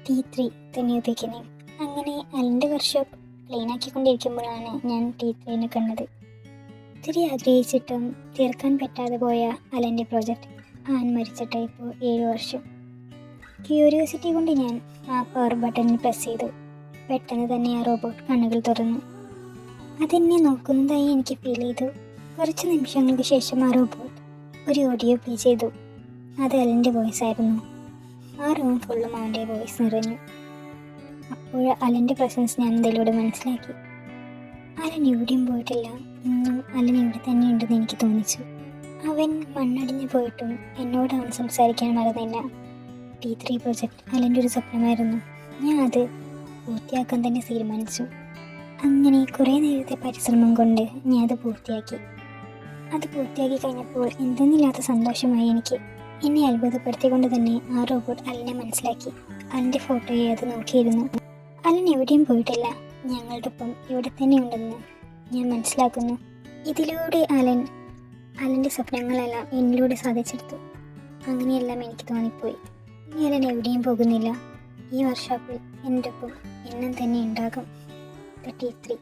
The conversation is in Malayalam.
T3 The New Beginning. അങ്ങനെ അലൻ്റെ വർക്ക്ഷോപ്പ് ക്ലീൻ ആക്കിക്കൊണ്ടിരിക്കുമ്പോഴാണ് ഞാൻ T3നെ കണ്ടത്. ഒത്തിരി ആഗ്രഹിച്ചിട്ടും തീർക്കാൻ പറ്റാതെ പോയ അലൻ്റെ പ്രോജക്റ്റ് ആൻ മരിച്ചിട്ട് ഇപ്പോൾ 7 വർഷം. ക്യൂരിയോസിറ്റി കൊണ്ട് ഞാൻ ആ പവർ ബട്ടണിൽ പ്രസ് ചെയ്തു. പെട്ടെന്ന് തന്നെ ആ റോബോട്ട് കണ്ണുകൾ തുറന്നു. അതെന്നെ നോക്കുന്നതായി എനിക്ക് ഫീൽ ചെയ്തു. കുറച്ച് നിമിഷങ്ങൾക്ക് ശേഷം ആ റോബോട്ട് ഒരു ഓഡിയോ പ്ലേ ചെയ്തു. അത് അലൻ്റെ വോയിസ് ആയിരുന്നു. ആ റൂം ഫുള്ളും അവൻ്റെ വോയിസ് നിറഞ്ഞു. അപ്പോൾ അലൻ്റെ പ്രസൻസ് ഞാൻ ഇതിലൂടെ മനസ്സിലാക്കി. അലൻ എവിടെയും പോയിട്ടില്ല, ഇന്നും അലൻ ഇവിടെ തന്നെ ഉണ്ടെന്ന് എനിക്ക് തോന്നിച്ചു. അവൻ മണ്ണടിഞ്ഞു പോയിട്ടും എന്നോട് അവൻ സംസാരിക്കാൻ മറന്നില്ല. T3 പ്രൊജക്റ്റ് അലൻ്റെ ഒരു സ്വപ്നമായിരുന്നു. ഞാൻ അത് പൂർത്തിയാക്കാൻ തന്നെ തീരുമാനിച്ചു. അങ്ങനെ കുറേ നേരത്തെ പരിശ്രമം കൊണ്ട് ഞാൻ അത് പൂർത്തിയാക്കി. അത് പൂർത്തിയാക്കി കഴിഞ്ഞപ്പോൾ എന്തെന്നില്ലാത്ത സന്തോഷമായി എനിക്ക്. എന്നെ അത്ഭുതപ്പെടുത്തിക്കൊണ്ട് തന്നെ ആ റോബോട്ട് അലനെ മനസ്സിലാക്കി. അലൻ്റെ ഫോട്ടോയെ അത് നോക്കിയിരുന്നു. അലൻ എവിടെയും പോയിട്ടില്ല, ഞങ്ങളുടെ ഒപ്പം ഇവിടെ തന്നെ ഉണ്ടെന്ന് ഞാൻ മനസ്സിലാക്കുന്നു. ഇതിലൂടെ അലൻ്റെ സ്വപ്നങ്ങളെല്ലാം എന്നിലൂടെ സാധിച്ചെടുത്തു. അങ്ങനെയെല്ലാം എനിക്ക് തോന്നിപ്പോയി. ഇനി അലൻ എവിടെയും പോകുന്നില്ല. ഈ വർക്ക്ഷോപ്പിൽ എൻ്റെ ഒപ്പം എന്നും തന്നെ ഉണ്ടാകും. The T3.